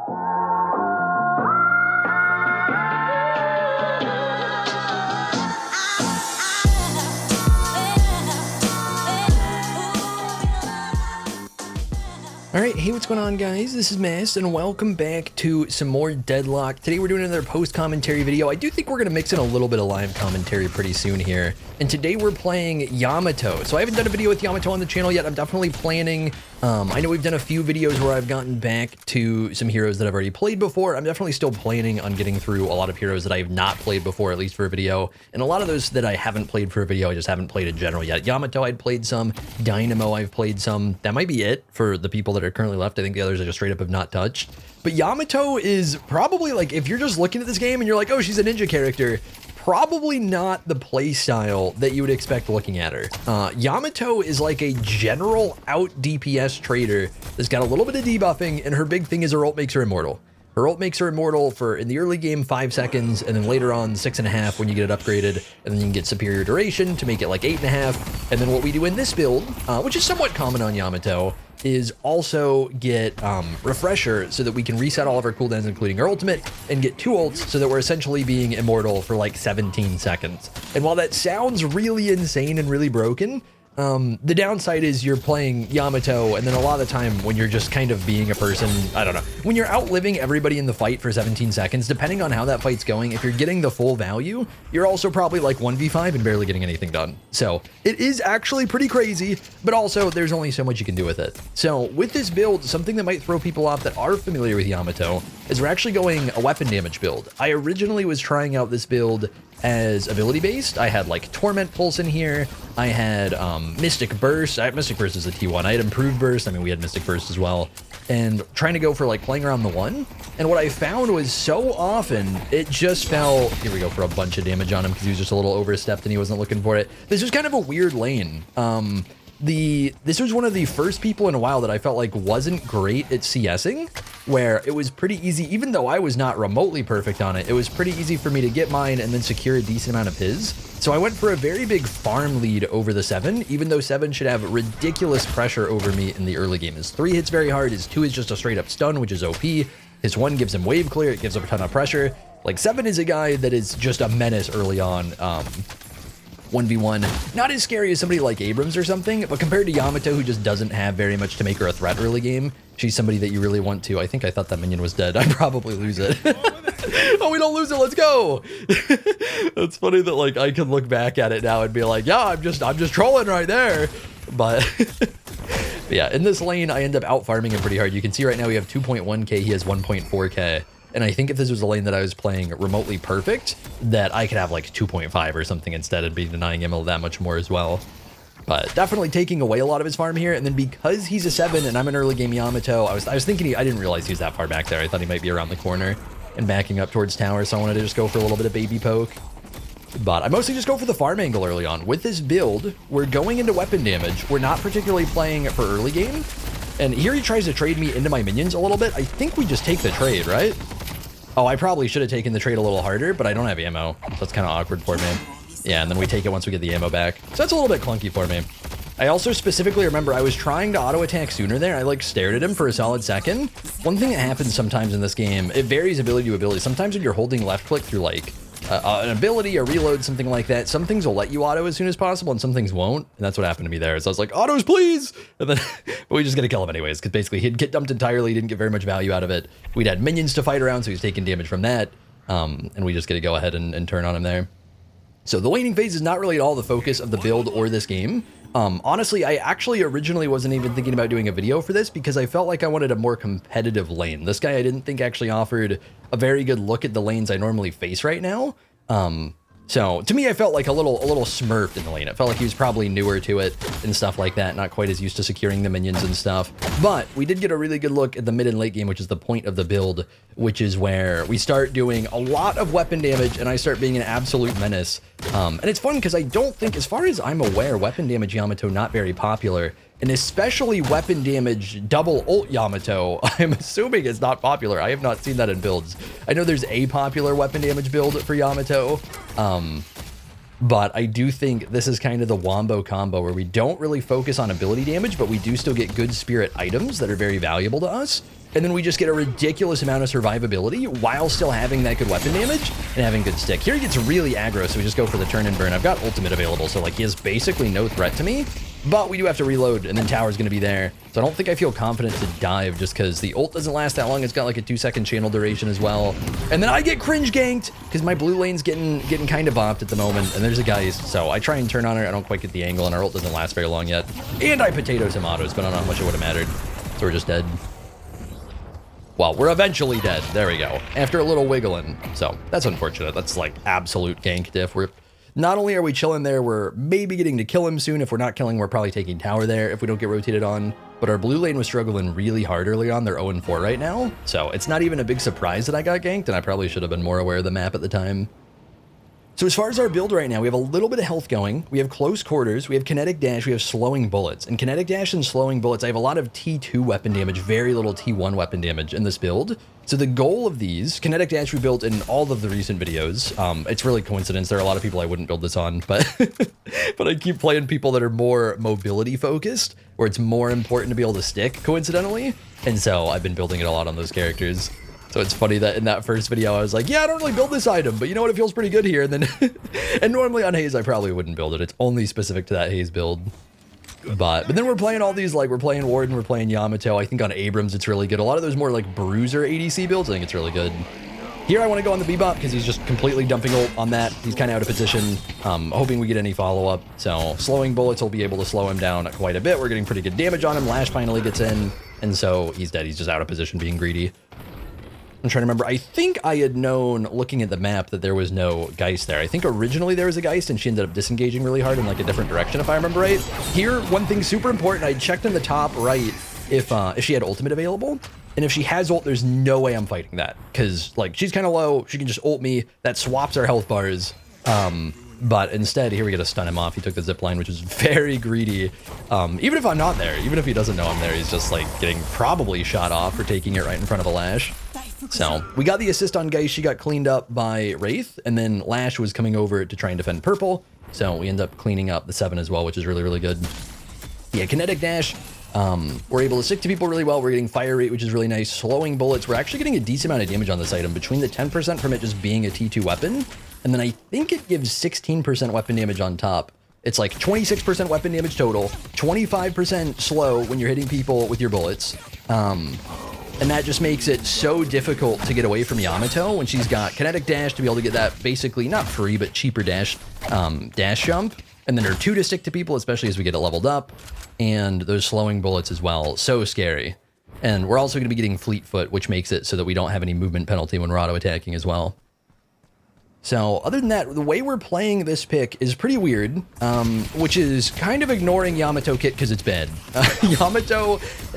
Alright, hey, what's going on, guys? This is Mast, and welcome back to some more Deadlock. Today we're doing another post-commentary video. I do think we're going to mix in a little bit of live commentary pretty soon here. And today we're playing Yamato. So I haven't done a video with Yamato on the channel yet. I'm definitely planning. I know we've done a few videos where I've gotten back to some heroes that I've already played before. I'm definitely still planning on getting through a lot of heroes that I have not played before, at least for a video. And a lot of those that I haven't played for a video, I just haven't played in general yet. Yamato, I'd played some. Dynamo, I've played some. That might be it for the people that are currently left. I think the others I just straight up have not touched. But Yamato is probably, like, if you're just looking at this game and you're like, oh, she's a ninja character, probably not the playstyle that you would expect looking at her. Yamato is like a general out DPS trader that's got a little bit of debuffing, and her big thing is her ult makes her immortal. Her ult makes her immortal for, in the early game, 5 seconds, and then later on 6.5 when you get it upgraded, and then you can get superior duration to make it like 8.5. And then what we do in this build, which is somewhat common on Yamato, is also get refresher so that we can reset all of our cooldowns, including our ultimate, and get 2 ults so that we're essentially being immortal for like 17 seconds. And while that sounds really insane and really broken, the downside is you're playing Yamato, and then a lot of the time when you're just kind of being a person, I don't know, when you're outliving everybody in the fight for 17 seconds, depending on how that fight's going, if you're getting the full value, you're also probably like 1v5 and barely getting anything done. So it is actually pretty crazy, but also there's only so much you can do with it. So with this build, something that might throw people off that are familiar with Yamato is we're actually going a weapon damage build. I originally was trying out this build as ability based. I had like Torment Pulse in here. I had Mystic Burst. Mystic Burst is a T1. I had Improved Burst. I mean, we had Mystic Burst as well. And trying to go for like playing around the 1. And what I found was so often it just fell. Here we go for a bunch of damage on him because he was just a little overstepped and he wasn't looking for it. This was kind of a weird lane. This was one of the first people in a while that I felt like wasn't great at CSing, where it was pretty easy, even though I was not remotely perfect on it, it was pretty easy for me to get mine and then secure a decent amount of his. So I went for a very big farm lead over the 7, even though 7 should have ridiculous pressure over me in the early game. His 3 hits very hard, his 2 is just a straight up stun, which is OP. His 1 gives him wave clear, it gives him a ton of pressure. Like 7 is a guy that is just a menace early on. 1v1, not as scary as somebody like Abrams or something, but compared to Yamato, who just doesn't have very much to make her a threat early game, she's somebody that you really want to. I thought that minion was dead. I'd probably lose it. Oh, we don't lose it. Let's go. It's funny that like I can look back at it now and be like, yeah, I'm just trolling right there. But yeah, in this lane, I end up out farming him pretty hard. You can see right now we have 2.1k. He has 1.4k. And I think if this was a lane that I was playing remotely perfect, that I could have like 2.5 or something instead and be denying him that much more as well. But definitely taking away a lot of his farm here. And then because he's a 7 and I'm an early game Yamato, I was thinking I didn't realize he was that far back there. I thought he might be around the corner and backing up towards tower. So I wanted to just go for a little bit of baby poke. But I mostly just go for the farm angle early on. With this build, we're going into weapon damage. We're not particularly playing for early game. And here he tries to trade me into my minions a little bit. I think we just take the trade, right? Oh, I probably should have taken the trade a little harder, but I don't have ammo, so that's kind of awkward for me. Yeah, and then we take it once we get the ammo back. So that's a little bit clunky for me. I also specifically remember I was trying to auto-attack sooner there. I like stared at him for a solid second. One thing that happens sometimes in this game, it varies ability to ability. Sometimes when you're holding left click through like an ability or reload, something like that, some things will let you auto as soon as possible and some things won't. And that's what happened to me there. So I was like, autos, please. And then but we just get to kill him anyways, because basically he'd get dumped entirely, didn't get very much value out of it. We'd had minions to fight around, so he's taking damage from that. And we just get to go ahead and turn on him there. So the laning phase is not really at all the focus of the build or this game. Honestly, I actually originally wasn't even thinking about doing a video for this because I felt like I wanted a more competitive lane. This guy I didn't think actually offered a very good look at the lanes I normally face right now. So to me, I felt like a little smurfed in the lane. It felt like he was probably newer to it and stuff like that, not quite as used to securing the minions and stuff. But we did get a really good look at the mid and late game, which is the point of the build, which is where we start doing a lot of weapon damage and I start being an absolute menace. And it's fun because I don't think, as far as I'm aware, weapon damage Yamato not very popular. And especially weapon damage double ult Yamato, I'm assuming it's not popular. I have not seen that in builds. I know there's a popular weapon damage build for Yamato, but I do think this is kind of the wombo combo where we don't really focus on ability damage, but we do still get good spirit items that are very valuable to us. and then we just get a ridiculous amount of survivability while still having that good weapon damage and having good stick. Here he gets really aggro, so we just go for the turn and burn. I've got ultimate available, so like he has basically no threat to me, but we do have to reload, and then tower's gonna be there. So I don't think I feel confident to dive just because the ult doesn't last that long. It's got like a 2-second channel duration as well. And then I get cringe ganked because my blue lane's getting kind of bopped at the moment, and there's a Geist. So I try and turn on her. I don't quite get the angle, and our ult doesn't last very long yet. And I potatoes him autos, but I don't know how much it would have mattered. So we're just dead. Well, we're eventually dead. There we go. After a little wiggling. So that's unfortunate. That's like absolute gank diff. Not only are we chilling there, we're maybe getting to kill him soon. If we're not killing, we're probably taking tower there if we don't get rotated on. But our blue lane was struggling really hard early on. They're 0-4 right now. So it's not even a big surprise that I got ganked, and I probably should have been more aware of the map at the time. So as far as our build right now, we have a little bit of health going. We have close quarters, we have kinetic dash, we have slowing bullets. And kinetic dash and slowing bullets, I have a lot of T2 weapon damage, very little T1 weapon damage in this build. So the goal of these, kinetic dash we built in all of the recent videos. It's really coincidence. There are a lot of people I wouldn't build this on, but but I keep playing people that are more mobility focused, where it's more important to be able to stick, coincidentally. And so I've been building it a lot on those characters. So it's funny that in that first video, I was like, yeah, I don't really build this item, but you know what? It feels pretty good here. And then, and normally on Haze, I probably wouldn't build it. It's only specific to that Haze build. But then we're playing all these, like we're playing Warden, we're playing Yamato. I think on Abrams, it's really good. A lot of those more like bruiser ADC builds, I think it's really good. Here, I want to go on the Bebop because he's just completely dumping ult on that. He's kind of out of position, hoping we get any follow-up. So slowing bullets will be able to slow him down quite a bit. We're getting pretty good damage on him. Lash finally gets in, and so he's dead. He's just out of position being greedy. I'm trying to remember. I think I had known, looking at the map, that there was no Geist there. I think originally there was a Geist, and she ended up disengaging really hard in like a different direction, if I remember right. Here, one thing super important, I checked in the top right if she had ultimate available. And if she has ult, there's no way I'm fighting that. Because, like, she's kind of low. She can just ult me. That swaps our health bars. But instead, here we get to stun him off. He took the zipline, which is very greedy. Even if I'm not there, even if he doesn't know I'm there, he's just, like, getting probably shot off for taking it right in front of a Lash. So we got the assist on Geist. She got cleaned up by Wraith, and then Lash was coming over to try and defend purple. So we end up cleaning up the 7 as well, which is really, really good. Yeah, kinetic dash. We're able to stick to people really well. We're getting fire rate, which is really nice. Slowing bullets. We're actually getting a decent amount of damage on this item, between the 10% from it just being a T2 weapon, and then I think it gives 16% weapon damage on top. It's like 26% weapon damage total, 25% slow when you're hitting people with your bullets. And that just makes it so difficult to get away from Yamato when she's got kinetic dash to be able to get that basically not free, but cheaper dash jump. And then her 2 to stick to people, especially as we get it leveled up. And those slowing bullets as well. So scary. And we're also going to be getting fleet foot, which makes it so that we don't have any movement penalty when we're auto attacking as well. So other than that, the way we're playing this pick is pretty weird, which is kind of ignoring Yamato kit because it's bad. Yamato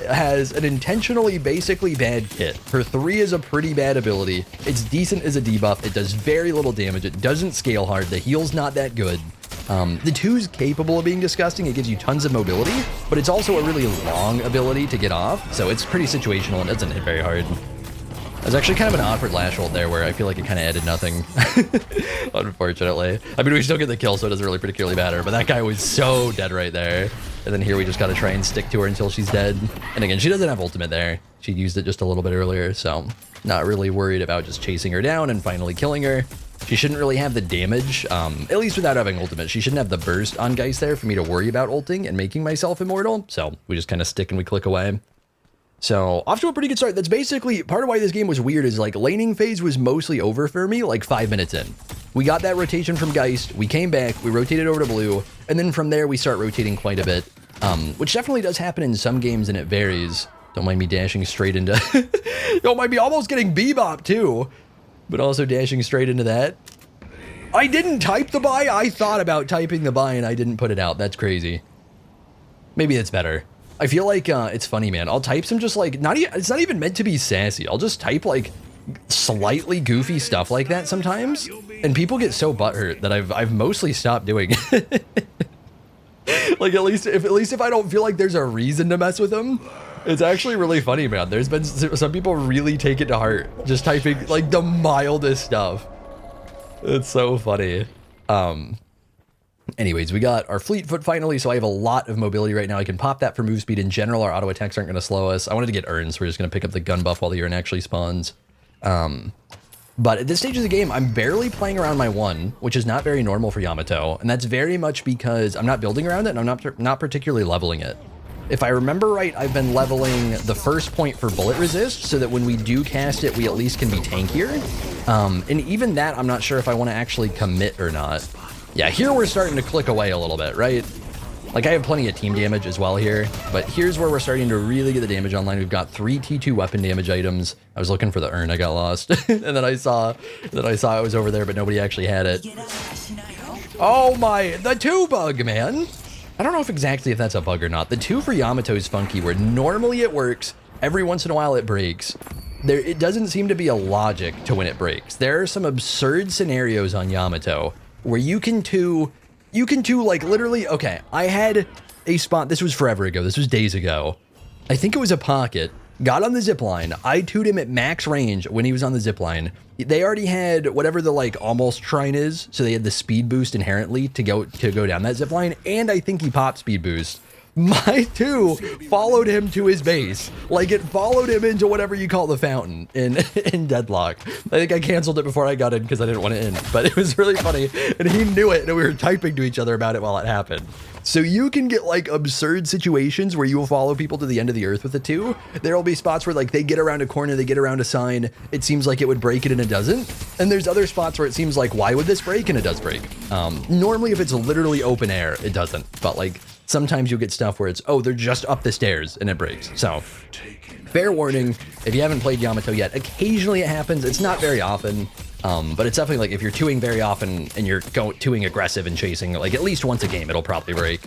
has an intentionally basically bad kit. Her 3 is a pretty bad ability. It's decent as a debuff. It does very little damage. It doesn't scale hard. The heal's not that good. The 2's capable of being disgusting. It gives you tons of mobility, but it's also a really long ability to get off. So it's pretty situational and doesn't hit very hard. There's actually kind of an awkward Lash ult there where I feel like it kind of added nothing, unfortunately. I mean, we still get the kill, so it doesn't really particularly matter, but that guy was so dead right there. And then here we just got to try and stick to her until she's dead. And again, she doesn't have ultimate there. She used it just a little bit earlier, so not really worried about just chasing her down and finally killing her. She shouldn't really have the damage, at least without having ultimate. She shouldn't have the burst on Geist there for me to worry about ulting and making myself immortal. So we just kind of stick and we click away. So off to a pretty good start. That's basically part of why this game was weird, is like laning phase was mostly over for me like 5 minutes in. We got that rotation from Geist. We came back, we rotated over to blue. And then from there we start rotating quite a bit, which definitely does happen in some games and it varies. Don't mind me dashing straight into, don't mind me almost getting Bebop too, but also dashing straight into that. I didn't type the buy. I thought about typing the buy and I didn't put it out. That's crazy. Maybe it's better. I feel like it's funny, man. I'll type some just like, it's not even meant to be sassy. I'll just type like slightly goofy stuff like that sometimes, and people get so butthurt that I've mostly stopped doing it. Like at least if I don't feel like there's a reason to mess with them, it's actually really funny, man. There's been some people really take it to heart, just typing like the mildest stuff. It's so funny. Anyways, we got our fleet foot finally, so I have a lot of mobility right now. I can pop that for move speed. In general, our auto attacks aren't going to slow us. I wanted to get urns, so we're just going to pick up the gun buff while the urn actually spawns. But at this stage of the game, I'm barely playing around my 1, which is not very normal for Yamato, and that's very much because I'm not building around it, and I'm not particularly leveling it. If I remember right, I've been leveling the first point for bullet resist so that when we do cast it, we at least can be tankier. And even that, I'm not sure if I want to actually commit or not. Yeah, here we're starting to click away a little bit, right? Like, I have plenty of team damage as well here, but here's where we're starting to really get the damage online. We've got 3 T2 weapon damage items. I was looking for the urn, I got lost. And then I saw it was over there, but nobody actually had it. Oh my, the 2 bug, man. I don't know if that's a bug or not. The 2 for Yamato is funky, where normally it works, every once in a while it breaks. It doesn't seem to be a logic to when it breaks. There are some absurd scenarios on Yamato where you can two, like, literally, okay, I had a spot, this was forever ago, this was days ago. I think it was a pocket, got on the zipline, I 2'd him at max range when he was on the zipline. They already had whatever the, like, almost shrine is, so they had the speed boost inherently to go down that zipline, and I think he popped speed boost. My 2 followed him to his base. Like, it followed him into whatever you call the fountain in Deadlock. I think I canceled it before I got in because I didn't want to end, but it was really funny, and he knew it, and we were typing to each other about it while it happened. So you can get, like, absurd situations where you will follow people to the end of the earth with the 2. There will be spots where, like, they get around a corner, they get around a sign, it seems like it would break it and it doesn't. And there's other spots where it seems like, why would this break? And it does break. Normally, if it's literally open air, it doesn't. But, like, sometimes you'll get stuff where it's, oh, they're just up the stairs and it breaks. So, fair warning, if you haven't played Yamato yet, occasionally it happens. It's not very often. But it's definitely like if you're 2ing very often and you're 2ing aggressive and chasing, like at least once a game, it'll probably break.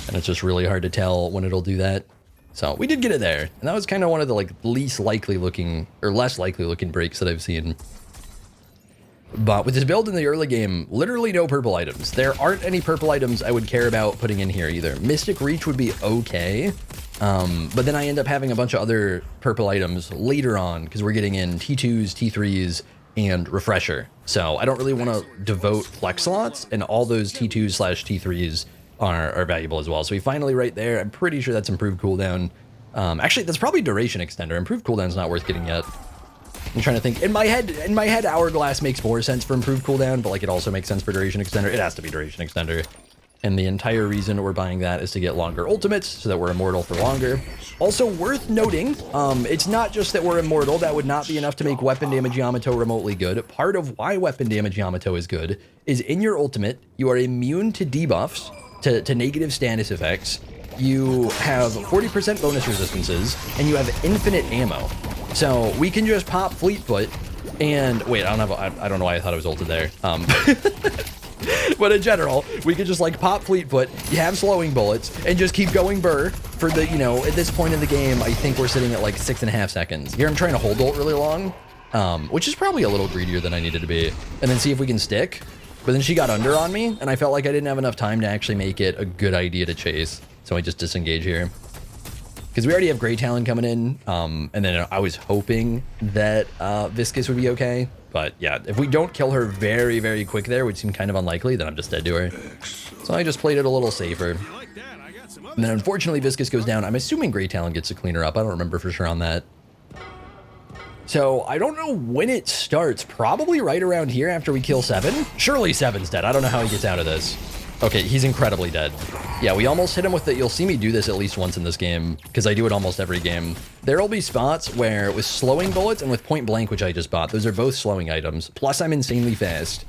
And it's just really hard to tell when it'll do that. So we did get it there. And that was kind of one of the like least likely looking or less likely looking breaks that I've seen. But with this build in the early game, literally no purple items. There aren't any purple items I would care about putting in here either. Mystic Reach would be okay. But then I end up having a bunch of other purple items later on because we're getting in T2s, T3s, and Refresher. So I don't really want to devote flex slots, and all those T2s/T3s are valuable as well. So we finally right there. I'm pretty sure that's improved cooldown. Actually, that's probably duration extender. Improved cooldown's not worth getting yet. I'm trying to think. In my head, Hourglass makes more sense for improved cooldown, but like it also makes sense for duration extender. It has to be duration extender. And the entire reason we're buying that is to get longer ultimates so that we're immortal for longer. Also worth noting, it's not just that we're immortal. That would not be enough to make weapon damage Yamato remotely good. Part of why weapon damage Yamato is good is in your ultimate, you are immune to debuffs, to negative status effects. You have 40% bonus resistances, and you have infinite ammo. So we can just pop Fleetfoot and wait, I don't know why I thought I was ulted there. But in general, we could just like pop Fleetfoot, you have slowing bullets, and just keep going burr for the, you know, at this point in the game, I think we're sitting at like 6.5 seconds. Here I'm trying to hold ult really long, which is probably a little greedier than I needed to be, and then see if we can stick. But then she got under on me, and I felt like I didn't have enough time to actually make it a good idea to chase. So I just disengage here. Because we already have Grey Talon coming in, and then I was hoping that Viscous would be okay. But yeah, if we don't kill her very, very quick there, which seemed kind of unlikely, then I'm just dead to her. So I just played it a little safer. And then unfortunately Viscous goes down. I'm assuming Grey Talon gets to clean her up. I don't remember for sure on that. So I don't know when it starts. Probably right around here after we kill 7. Surely 7's dead. I don't know how he gets out of this. Okay, he's incredibly dead. Yeah, we almost hit him with it. You'll see me do this at least once in this game, because I do it almost every game. There'll be spots where with slowing bullets and with point blank, which I just bought, those are both slowing items, plus I'm insanely fast.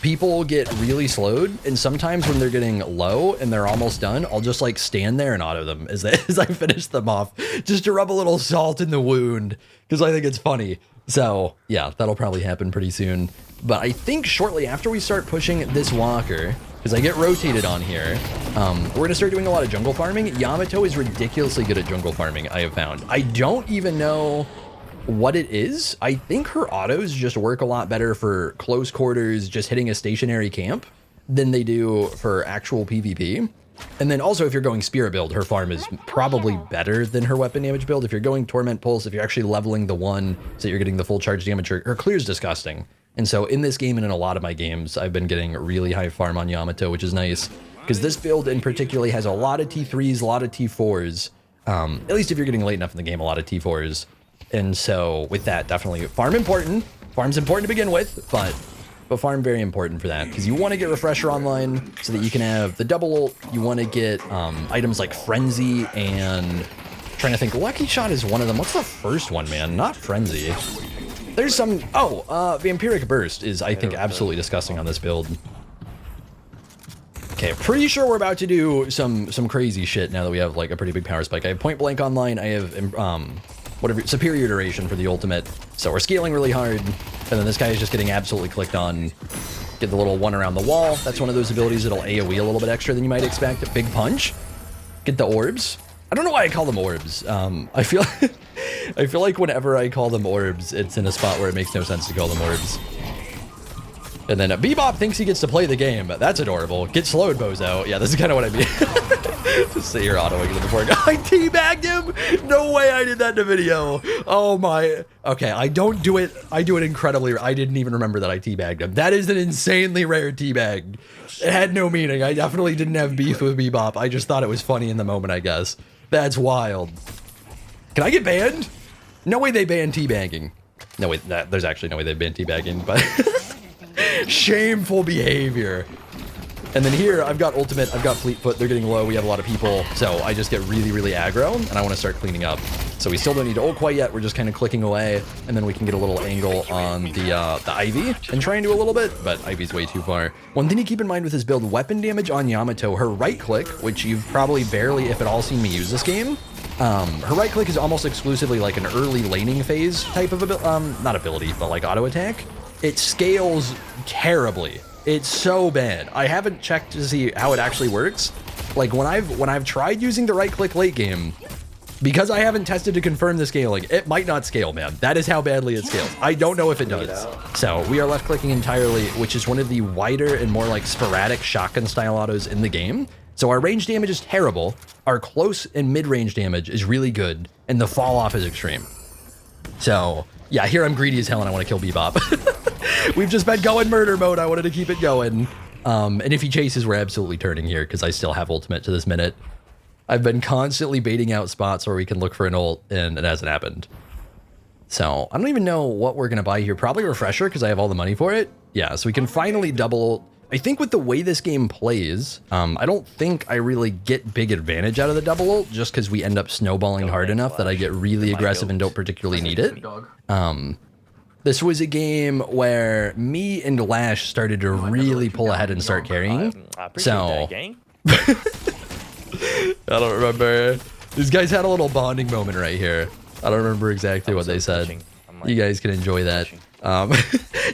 People get really slowed, and sometimes when they're getting low and they're almost done, I'll just like stand there and auto them as I finish them off, just to rub a little salt in the wound, because I think it's funny. So yeah, that'll probably happen pretty soon. But I think shortly after we start pushing this walker, because I get rotated on here, we're going to start doing a lot of jungle farming. Yamato is ridiculously good at jungle farming, I have found. I don't even know what it is. I think her autos just work a lot better for close quarters, just hitting a stationary camp, than they do for actual PvP. And then also, if you're going Spirit build, her farm is probably better than her weapon damage build. If you're going Torment Pulse, if you're actually leveling the 1 so that you're getting the full charge damage, her clear is disgusting. And so in this game and in a lot of my games, I've been getting really high farm on Yamato, which is nice. Because this build in particular has a lot of T3s, a lot of T4s. At least if you're getting late enough in the game, a lot of T4s. And so with that, definitely farm important. Farm's important to begin with, but farm very important for that. Because you want to get Refresher online so that you can have the double ult. You want to get items like Frenzy and... Trying to think, Lucky Shot is one of them. What's the first one, man? Not Frenzy. There's some... Oh, Vampiric Burst is, I think, absolutely disgusting on this build. Okay, pretty sure we're about to do some crazy shit now that we have, like, a pretty big power spike. I have Point Blank online. I have, whatever, Superior Duration for the ultimate. So we're scaling really hard. And then this guy is just getting absolutely clicked on. Get the little one around the wall. That's one of those abilities that'll AoE a little bit extra than you might expect. Big Punch. Get the orbs. I don't know why I call them orbs. I feel like whenever I call them orbs, it's in a spot where it makes no sense to call them orbs. And then Bebop thinks he gets to play the game. That's adorable. Get slowed, bozo. Yeah, this is kind of what I mean. Just sit here autoing it before I teabagged him. No way I did that in a video. Oh my. Okay, I don't do it. I do it incredibly. I didn't even remember that I teabagged him. That is an insanely rare teabag. It had no meaning. I definitely didn't have beef with Bebop. I just thought it was funny in the moment, I guess. That's wild. Can I get banned? No way they banned teabagging. No way. There's actually no way they banned teabagging, but shameful behavior. And then here I've got ultimate, I've got fleet foot. They're getting low. We have a lot of people, so I just get really, really aggro, and I want to start cleaning up. So we still don't need to ult quite yet. We're just kind of clicking away, and then we can get a little angle on the Ivy and try and do a little bit, but Ivy's way too far. One thing to keep in mind with this build: weapon damage on Yamato. Her right click, which you've probably barely, if at all, seen me use this game. Her right click is almost exclusively like an early laning phase type of not ability, but like auto attack. It scales terribly. It's so bad. I haven't checked to see how it actually works. Like when I've tried using the right click late game, because I haven't tested to confirm the scaling, it might not scale, man. That is how badly it scales. I don't know if it does. So we are left clicking entirely, which is one of the wider and more like sporadic shotgun style autos in the game. So our range damage is terrible. Our close and mid range damage is really good, and the fall off is extreme. So yeah, here I'm greedy as hell and I want to kill Bebop. We've just been going murder mode. I wanted to keep it going. And if he chases, we're absolutely turning here because I still have ultimate to this minute. I've been constantly baiting out spots where we can look for an ult, and it hasn't happened. So I don't even know what we're going to buy here. Probably Refresher because I have all the money for it. Yeah, so we can finally double ult. I think with the way this game plays, I don't think I really get big advantage out of the double ult just because we end up snowballing hard enough that I get really aggressive and don't particularly need it. This was a game where me and Lash started to really pull ahead and start carrying. So I don't remember. These guys had a little bonding moment right here. I don't remember exactly what they said. You guys can enjoy that.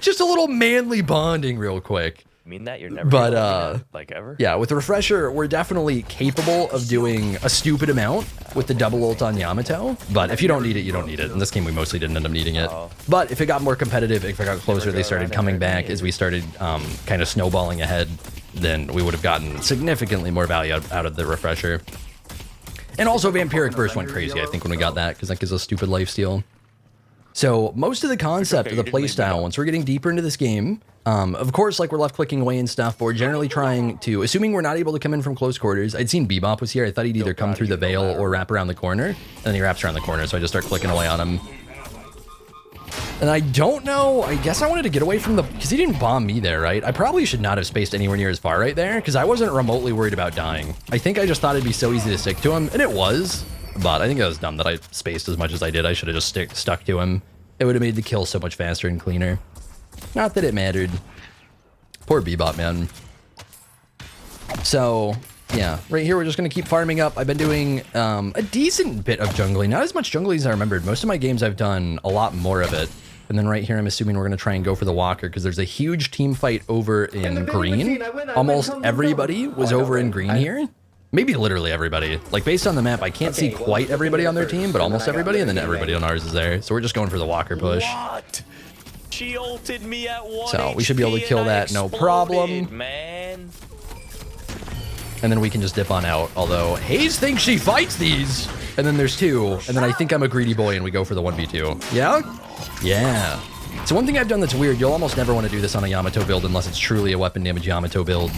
Just a little manly bonding real quick. Mean that you're never like ever? Yeah, with Refresher, we're definitely capable of doing a stupid amount with the double ult on Yamato, but if you don't need it, you don't need it. In this game, we mostly didn't end up needing it. But if it got more competitive, if it got closer, they started coming back as we started kind of snowballing ahead, then we would have gotten significantly more value out of the Refresher. And also Vampiric Burst went crazy, I think, when we got that, because that gives us stupid lifesteal. So most of the concept of the playstyle, once we're getting deeper into this game, of course, like we're left clicking away and stuff, but we're generally trying to, assuming we're not able to come in from close quarters. I'd seen Bebop was here. I thought he'd either come through the veil or wrap around the corner, and then he wraps around the corner, so I just start clicking away on him. And I don't know, I guess I wanted to get away from the, because he didn't bomb me there, right? I probably should not have spaced anywhere near as far right there, because I wasn't remotely worried about dying. I think I just thought it'd be so easy to stick to him, and it was, but I think it was dumb that I spaced as much as I did. I should have just stuck to him. It would have made the kill so much faster and cleaner. Not that it mattered. Poor Bebop, man. So, yeah, right here we're just going to keep farming up. I've been doing a decent bit of jungling. Not as much jungling as I remembered. Most of my games I've done a lot more of it. And then right here I'm assuming we're going to try and go for the walker because there's a huge team fight over in green. Almost everybody was over in green here. Maybe literally everybody. Like, based on the map, I can't see quite everybody on their team, but almost everybody, and then everybody on ours is there. So we're just going for the walker push. What? She ulted me at 1 So we should be able to kill that, no problem. Man. And then we can just dip on out. Although, Hayes thinks she fights these. And then there's two. And then I think I'm a greedy boy and we go for the 1v2. Yeah? Yeah. So one thing I've done that's weird, you'll almost never want to do this on a Yamato build unless it's truly a weapon damage Yamato build,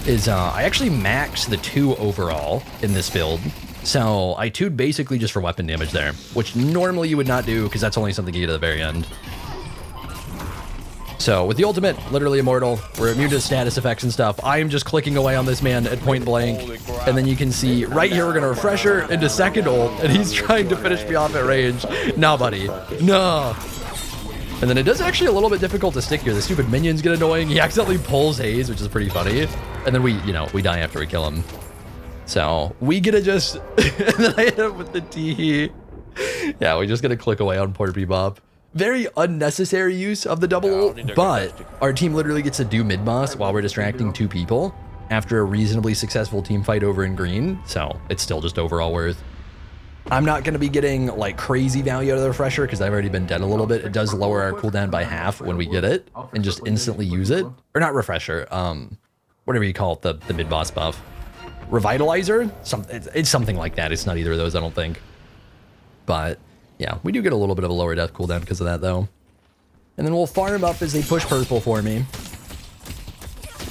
is I actually maxed the 2 overall in this build. So I 2'd basically just for weapon damage there, which normally you would not do because that's only something you get at the very end. So with the ultimate, literally immortal, we're immune to status effects and stuff. I am just clicking away on this man at point blank. And then you can see right here, we're going to refresher into second ult, and he's trying to finish me off at range. Nah, buddy. No. And then it does actually a little bit difficult to stick here. The stupid minions get annoying. He accidentally pulls Haze, which is pretty funny. And then we die after we kill him. So we get to just, and then I hit him with the T. Yeah, we just got to click away on poor Bebop. Very unnecessary use of the double ult, but our team literally gets to do mid-boss while we're distracting 2 people after a reasonably successful team fight over in green, so it's still just overall worth. I'm not going to be getting like crazy value out of the refresher because I've already been dead a little bit. It does lower our cooldown by half when we get it and just instantly use it. Or not refresher, whatever you call it, the mid-boss buff. Revitalizer? It's something like that. It's not either of those, I don't think. But yeah, we do get a little bit of a lower death cooldown because of that, though. And then we'll farm up as they push purple for me.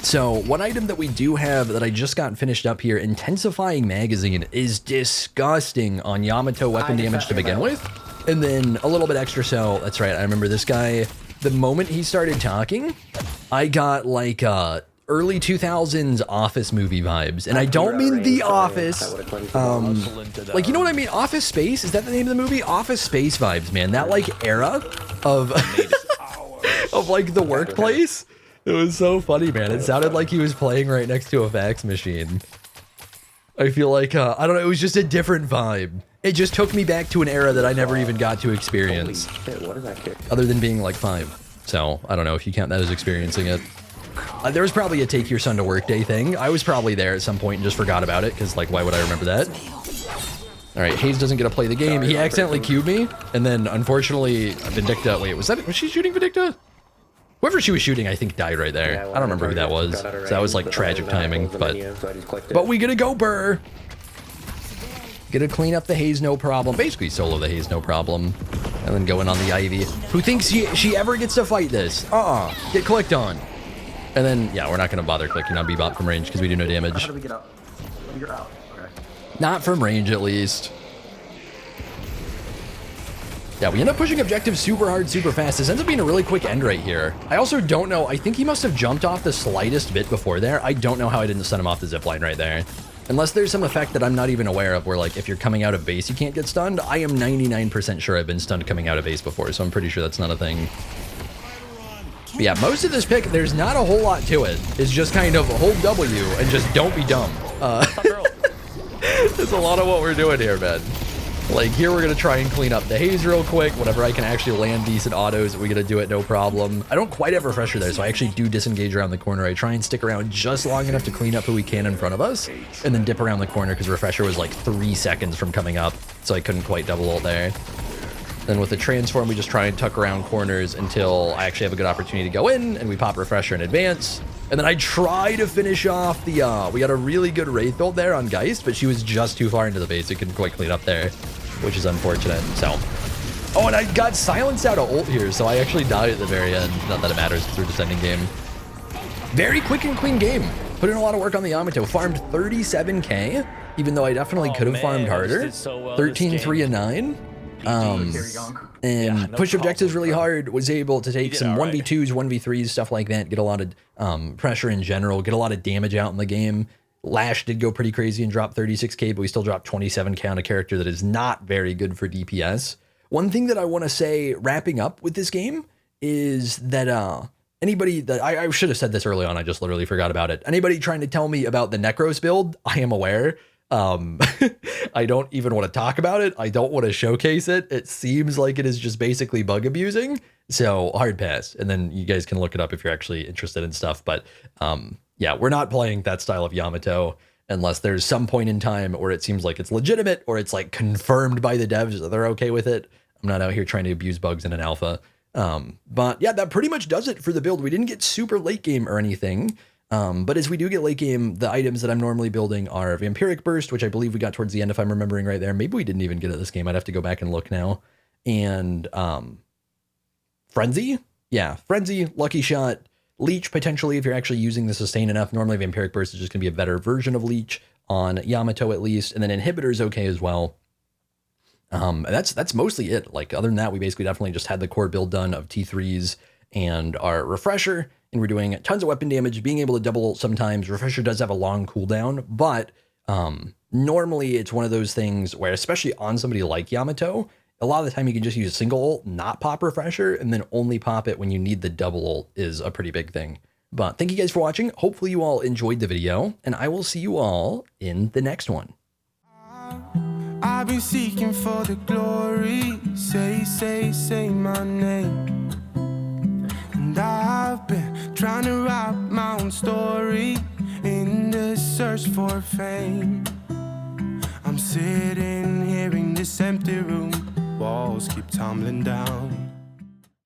So one item that we do have that I just got finished up here, Intensifying Magazine, is disgusting on Yamato weapon damage to begin with. And then a little bit extra, so that's right, I remember this guy, the moment he started talking, I got like early 2000s Office movie vibes. And I don't mean The Office, like, you know what I mean? Office Space, is that the name of the movie? Office Space vibes, man. That like era of, of like the workplace. It was so funny, man. It sounded like he was playing right next to a fax machine. I feel like, I don't know, it was just a different vibe. It just took me back to an era that I never even got to experience. Other than being like 5. So, I don't know if you count that as experiencing it. There was probably a take your son to work day thing. I was probably there at some point and just forgot about it, because like, why would I remember that? All right, Haze doesn't get to play the game. He accidentally queued me, and then unfortunately, Vindicta, wait, was she shooting Vindicta? Whoever she was shooting, I think, died right there. I don't remember who that was. So that was like tragic timing, but we get to go burr. Get to clean up the Haze, no problem. Basically solo the Haze, no problem. And then go in on the Ivy. Who thinks she ever gets to fight this? Get clicked on. And then, yeah, we're not going to bother clicking on Bebop from range because we do no damage. How do we get out? You're out. Okay. Not from range, at least. Yeah, we end up pushing objectives super hard, super fast. This ends up being a really quick end right here. I also don't know. I think he must have jumped off the slightest bit before there. I don't know how I didn't send him off the zipline right there. Unless there's some effect that I'm not even aware of where, like, if you're coming out of base, you can't get stunned. I am 99% sure I've been stunned coming out of base before, so I'm pretty sure that's not a thing. But yeah, most of this pick, there's not a whole lot to it. It's just kind of hold W and just don't be dumb. That's a lot of what we're doing here, man. Like, here we're going to try and clean up the Haze real quick. Whenever I can actually land decent autos, we're going to do it no problem. I don't quite have refresher there, so I actually do disengage around the corner. I try and stick around just long enough to clean up who we can in front of us, and then dip around the corner because refresher was like 3 seconds from coming up, so I couldn't quite double ult there. Then with the transform, we just try and tuck around corners until I actually have a good opportunity to go in, and we pop refresher in advance. And then I try to finish off the, we got a really good Wraith ult there on Geist, but she was just too far into the base. It couldn't quite clean up there, which is unfortunate, so. Oh, and I got silenced out of ult here, so I actually died at the very end. Not that it matters, because we're descending game. Very quick and clean game. Put in a lot of work on the Yamato. Farmed 37k, even though I definitely could have farmed harder. 13, 3, and 9. And push objectives really hard, was able to take some 1v2s, 1v3s, stuff like that, get a lot of pressure in general, get a lot of damage out in the game. Lash did go pretty crazy and drop 36k, but we still dropped 27k on a character that is not very good for DPS. One thing that I want to say, wrapping up with this game, is that anybody that, I should have said this early on, I just literally forgot about it. Anybody trying to tell me about the Necros build, I am aware. I don't even want to talk about it. I don't want to showcase it. It seems like it is just basically bug abusing. So hard pass. And then you guys can look it up if you're actually interested in stuff. But yeah, we're not playing that style of Yamato unless there's some point in time where it seems like it's legitimate or it's like confirmed by the devs that they're okay with it. I'm not out here trying to abuse bugs in an alpha. But yeah, that pretty much does it for the build. We didn't get super late game or anything. But as we do get late game, the items that I'm normally building are Vampiric Burst, which I believe we got towards the end, if I'm remembering right there. Maybe we didn't even get it this game. I'd have to go back and look now. And Frenzy, yeah, Frenzy, Lucky Shot, Leech potentially if you're actually using the sustain enough. Normally Vampiric Burst is just going to be a better version of Leech on Yamato at least, and then Inhibitor is okay as well. That's mostly it. Like other than that, we basically definitely just had the core build done of T3s and our Refresher, and we're doing tons of weapon damage, being able to double ult sometimes. Refresher does have a long cooldown, but normally it's one of those things where, especially on somebody like Yamato, a lot of the time you can just use a single ult, not pop Refresher, and then only pop it when you need the double ult is a pretty big thing. But thank you guys for watching. Hopefully you all enjoyed the video, and I will see you all in the next one. I've been seeking for the glory. Say my name. And I've been trying to write my own story in the search for fame. I'm sitting here in this empty room. Walls keep tumbling down.